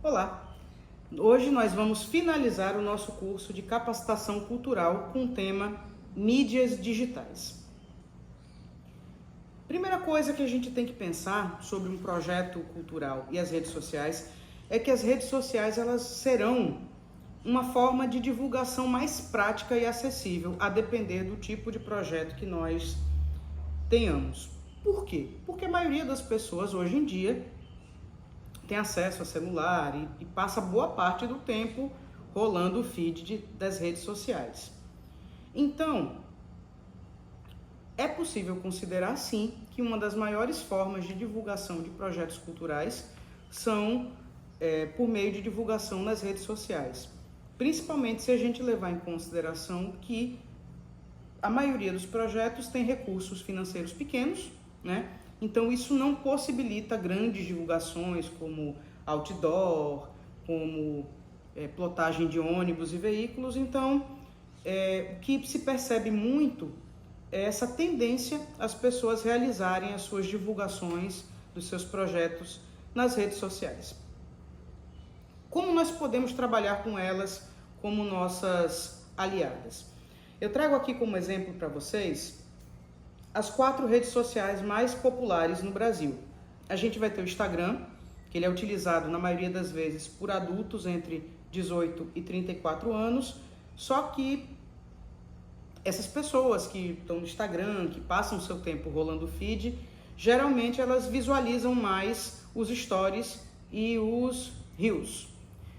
Olá! Hoje nós vamos finalizar o nosso curso de capacitação cultural com o tema mídias digitais. Primeira coisa que a gente tem que pensar sobre um projeto cultural e as redes sociais é que as redes sociais elas serão uma forma de divulgação mais prática e acessível, a depender do tipo de projeto que nós tenhamos. Por quê? Porque a maioria das pessoas hoje em dia tem acesso a celular e passa boa parte do tempo rolando o feed das redes sociais. Então, é possível considerar sim que uma das maiores formas de divulgação de projetos culturais são por meio de divulgação nas redes sociais. Principalmente se a gente levar em consideração que a maioria dos projetos tem recursos financeiros pequenos, né? Então isso não possibilita grandes divulgações como outdoor, como plotagem de ônibus e veículos. Então, o que se percebe muito é essa tendência às pessoas realizarem as suas divulgações dos seus projetos nas redes sociais. Como nós podemos trabalhar com elas como nossas aliadas? Eu trago aqui como exemplo para vocês as 4 redes sociais mais populares no Brasil. A gente vai ter o Instagram, que ele é utilizado na maioria das vezes por adultos entre 18 e 34 anos, só que essas pessoas que estão no Instagram, que passam o seu tempo rolando o feed, geralmente elas visualizam mais os stories e os reels.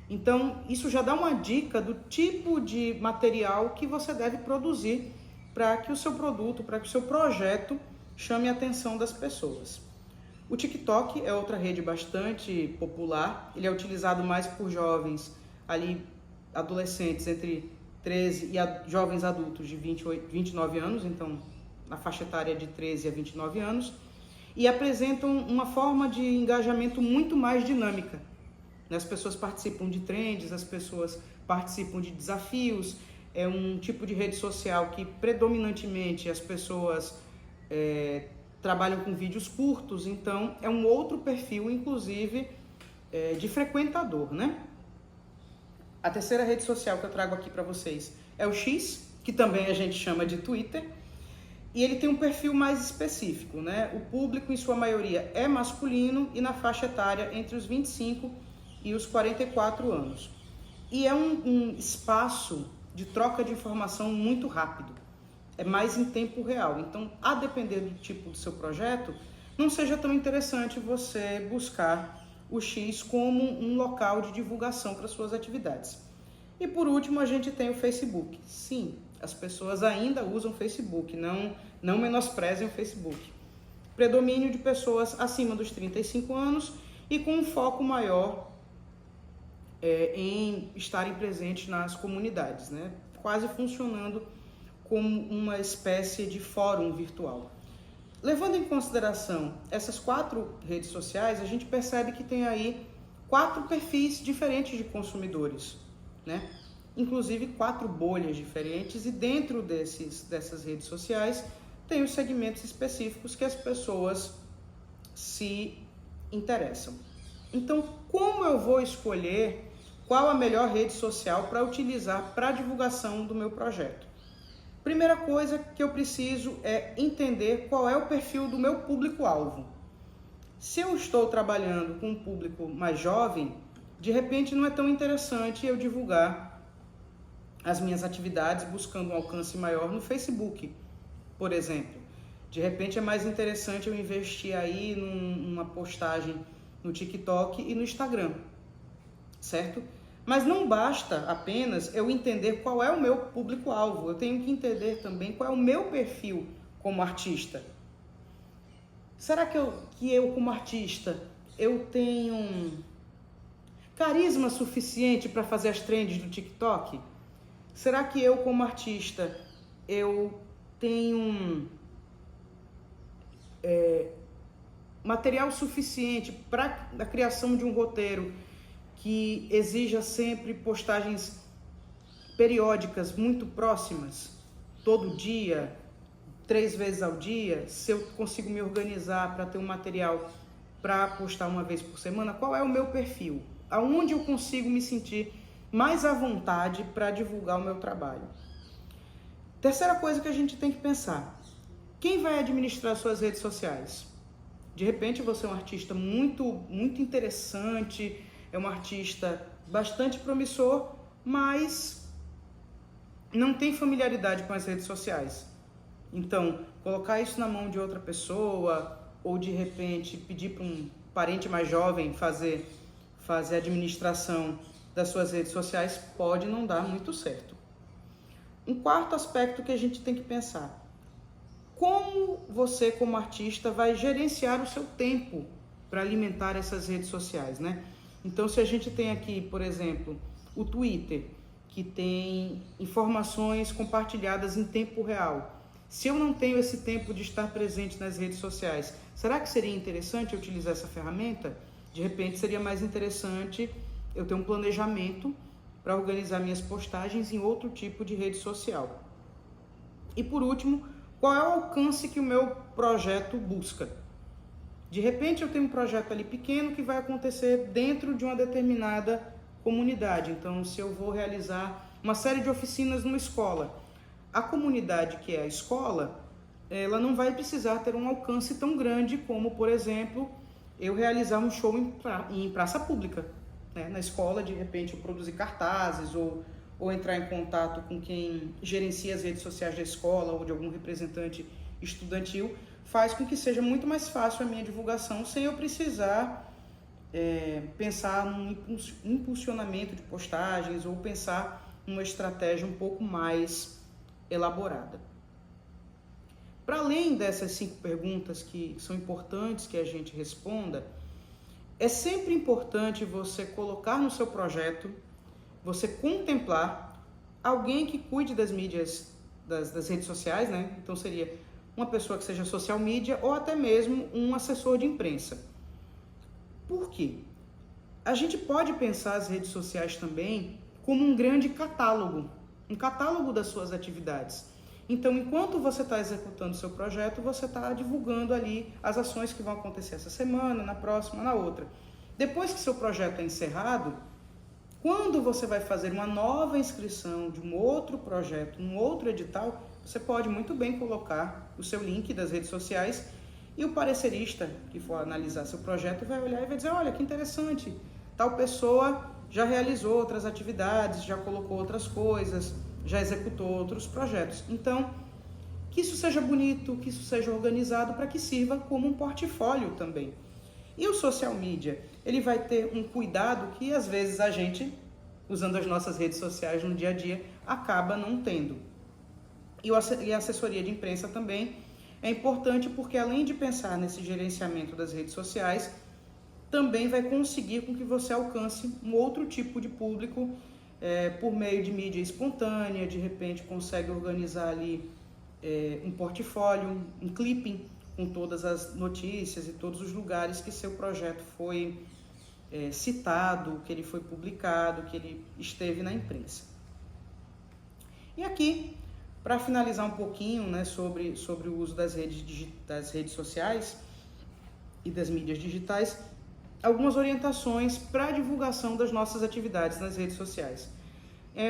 Então, isso já dá uma dica do tipo de material que você deve produzir para que o seu produto, para que o seu projeto chame a atenção das pessoas. O TikTok é outra rede bastante popular, ele é utilizado mais por jovens, ali adolescentes entre 13 e jovens adultos de 29 anos, então na faixa etária de 13 a 29 anos, e apresentam uma forma de engajamento muito mais dinâmica. As pessoas participam de trends, as pessoas participam de desafios. É um tipo de rede social que predominantemente as pessoas trabalham com vídeos curtos, então é um outro perfil, inclusive, de frequentador, né? A terceira rede social que eu trago aqui para vocês é o X, que também a gente chama de Twitter, e ele tem um perfil mais específico, né? O público, em sua maioria, é masculino e na faixa etária entre os 25 e os 44 anos. E é um espaço de troca de informação muito rápido, é mais em tempo real. Então, a depender do tipo do seu projeto, não seja tão interessante você buscar o X como um local de divulgação para suas atividades. E por último, a gente tem o Facebook. Sim, as pessoas ainda usam o Facebook, não menosprezem o Facebook. Predomínio de pessoas acima dos 35 anos e com um foco maior em estarem presentes nas comunidades, né? Quase funcionando como uma espécie de fórum virtual. Levando em consideração essas 4 redes sociais, a gente percebe que tem aí 4 perfis diferentes de consumidores, né? Inclusive 4 bolhas diferentes, e dentro dessas redes sociais tem os segmentos específicos que as pessoas se interessam. Então, como eu vou escolher qual a melhor rede social para utilizar para a divulgação do meu projeto? Primeira coisa que eu preciso é entender qual é o perfil do meu público-alvo. Se eu estou trabalhando com um público mais jovem, de repente não é tão interessante eu divulgar as minhas atividades buscando um alcance maior no Facebook, por exemplo. De repente é mais interessante eu investir aí numa postagem no TikTok e no Instagram, certo? Mas não basta apenas eu entender qual é o meu público-alvo, eu tenho que entender também qual é o meu perfil como artista. Será que eu como artista, eu tenho carisma suficiente para fazer as trends do TikTok? Será que eu como artista, eu tenho material suficiente para a criação de um roteiro que exija sempre postagens periódicas muito próximas, todo dia, 3 vezes ao dia? Se eu consigo me organizar para ter um material para postar uma vez por semana, qual é o meu perfil? aonde eu consigo me sentir mais à vontade para divulgar o meu trabalho. Terceira coisa que a gente tem que pensar: quem vai administrar suas redes sociais? De repente você é um artista muito interessante, é um artista bastante promissor, mas não tem familiaridade com as redes sociais. Então, colocar isso na mão de outra pessoa, ou de repente pedir para um parente mais jovem fazer a administração das suas redes sociais, pode não dar muito certo. Um quarto aspecto que a gente tem que pensar: como você, como artista, vai gerenciar o seu tempo para alimentar essas redes sociais, né? Então, se a gente tem aqui, por exemplo, o Twitter, que tem informações compartilhadas em tempo real. Se eu não tenho esse tempo de estar presente nas redes sociais, será que seria interessante eu utilizar essa ferramenta? De repente, seria mais interessante eu ter um planejamento para organizar minhas postagens em outro tipo de rede social. E por último, qual é o alcance que o meu projeto busca? De repente eu tenho um projeto ali pequeno que vai acontecer dentro de uma determinada comunidade. Então, se eu vou realizar uma série de oficinas numa escola, a comunidade que é a escola, ela não vai precisar ter um alcance tão grande como, por exemplo, eu realizar um show em praça pública, né? Na escola, de repente, eu produzir cartazes ou entrar em contato com quem gerencia as redes sociais da escola ou de algum representante estudantil, faz com que seja muito mais fácil a minha divulgação sem eu precisar pensar num impulsionamento de postagens ou pensar numa estratégia um pouco mais elaborada. Para além dessas 5 perguntas que são importantes que a gente responda, é sempre importante você colocar no seu projeto, você contemplar alguém que cuide das mídias, das redes sociais, né? Então seria uma pessoa que seja social media ou até mesmo um assessor de imprensa. Por quê? A gente pode pensar as redes sociais também como um grande catálogo, um catálogo das suas atividades. Então, enquanto você está executando o seu projeto, você está divulgando ali as ações que vão acontecer essa semana, na próxima, na outra. Depois que seu projeto é encerrado, quando você vai fazer uma nova inscrição de um outro projeto, um outro edital, você pode muito bem colocar o seu link das redes sociais e o parecerista que for analisar seu projeto vai olhar e vai dizer: olha, que interessante, tal pessoa já realizou outras atividades, já colocou outras coisas, já executou outros projetos. Então, que isso seja bonito, que isso seja organizado para que sirva como um portfólio também. E o social media, ele vai ter um cuidado que às vezes a gente, usando as nossas redes sociais no dia a dia, acaba não tendo. E a assessoria de imprensa também é importante porque, além de pensar nesse gerenciamento das redes sociais, também vai conseguir com que você alcance um outro tipo de público por meio de mídia espontânea. De repente consegue organizar ali um portfólio, um clipping com todas as notícias e todos os lugares que seu projeto foi citado, que ele foi publicado, que ele esteve na imprensa. E aqui, para finalizar um pouquinho, né, sobre o uso das redes sociais e das mídias digitais, algumas orientações para a divulgação das nossas atividades nas redes sociais.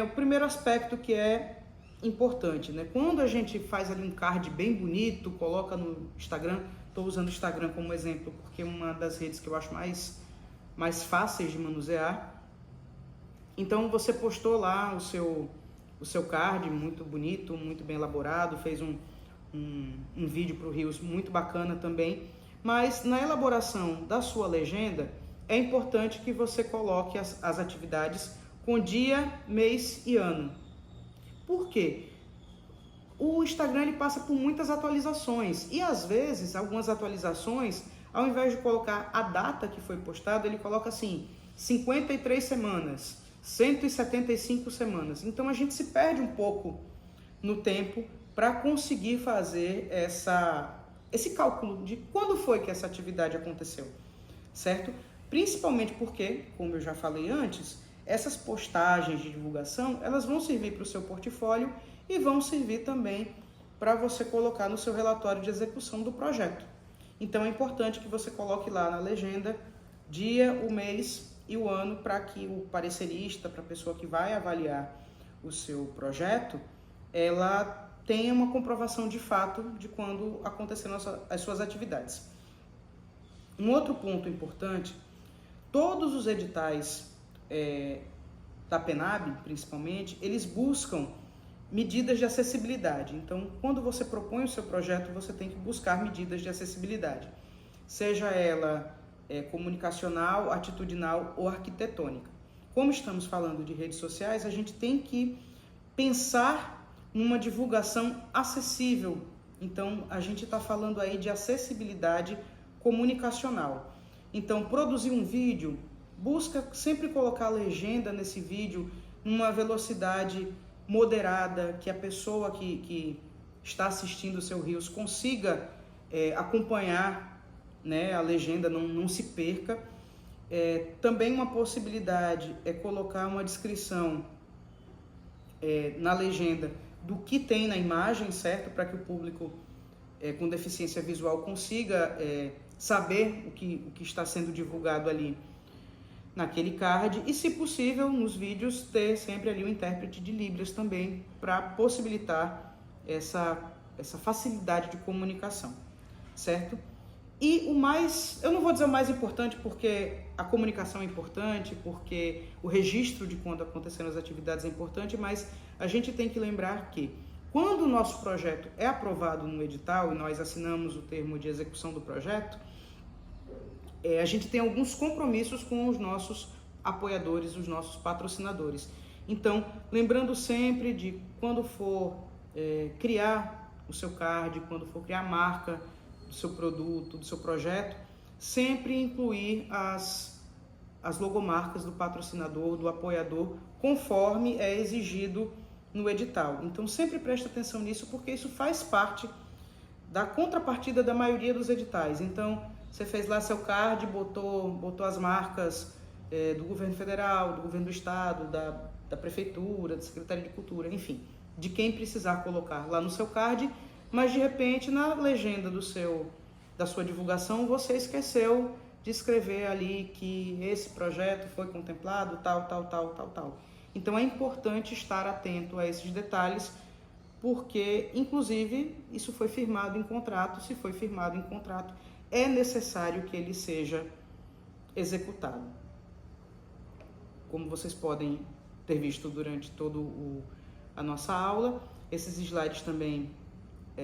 O primeiro aspecto que é importante, né? Quando a gente faz ali um card bem bonito, coloca no Instagram, estou usando o Instagram como exemplo porque é uma das redes que eu acho mais fáceis de manusear. Então você postou lá o seu card muito bonito, muito bem elaborado, fez um vídeo para o Reels muito bacana também, mas na elaboração da sua legenda é importante que você coloque as atividades com dia, mês e ano. Por quê? O Instagram ele passa por muitas atualizações e às vezes algumas atualizações, ao invés de colocar a data que foi postada, ele coloca assim, 53 semanas, 175 semanas. Então a gente se perde um pouco no tempo para conseguir fazer esse cálculo de quando foi que essa atividade aconteceu, certo? Principalmente porque, como eu já falei antes, essas postagens de divulgação, elas vão servir para o seu portfólio e vão servir também para você colocar no seu relatório de execução do projeto. Então é importante que você coloque lá na legenda dia, o mês e o ano para que o parecerista, para a pessoa que vai avaliar o seu projeto, ela tenha uma comprovação de fato de quando aconteceram as suas atividades. Um outro ponto importante, todos os editais da PENAB, principalmente, eles buscam medidas de acessibilidade. Então, quando você propõe o seu projeto, você tem que buscar medidas de acessibilidade, seja ela comunicacional, atitudinal ou arquitetônica. Como estamos falando de redes sociais, a gente tem que pensar numa divulgação acessível. Então, a gente está falando aí de acessibilidade comunicacional. Então, produzir um vídeo, busca sempre colocar a legenda nesse vídeo numa velocidade moderada, que a pessoa que está assistindo o seu Reels consiga acompanhar, né, a legenda, não se perca. Também uma possibilidade é colocar uma descrição na legenda do que tem na imagem, certo? Para que o público com deficiência visual consiga saber o que está sendo divulgado ali naquele card, e se possível nos vídeos ter sempre ali um intérprete de Libras também para possibilitar essa facilidade de comunicação, certo? E o mais, eu não vou dizer o mais importante porque a comunicação é importante, porque o registro de quando aconteceram as atividades é importante, mas a gente tem que lembrar que quando o nosso projeto é aprovado no edital e nós assinamos o termo de execução do projeto, a gente tem alguns compromissos com os nossos apoiadores, os nossos patrocinadores. Então, lembrando sempre de quando for criar o seu card, quando for criar a marca do seu produto, do seu projeto, sempre incluir as logomarcas do patrocinador, do apoiador, conforme é exigido no edital. Então, sempre preste atenção nisso, porque isso faz parte da contrapartida da maioria dos editais. Então, você fez lá seu card, botou as marcas do governo federal, do governo do estado, da prefeitura, da Secretaria de Cultura, enfim, de quem precisar colocar lá no seu card, mas de repente na legenda da sua divulgação você esqueceu de escrever ali que esse projeto foi contemplado, tal. Então é importante estar atento a esses detalhes, porque inclusive isso foi firmado em contrato. Se foi firmado em contrato, é necessário que ele seja executado. Como vocês podem ter visto durante toda a nossa aula, esses slides também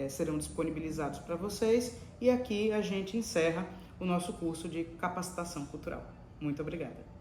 serão disponibilizados para vocês, e aqui a gente encerra o nosso curso de capacitação cultural. Muito obrigada.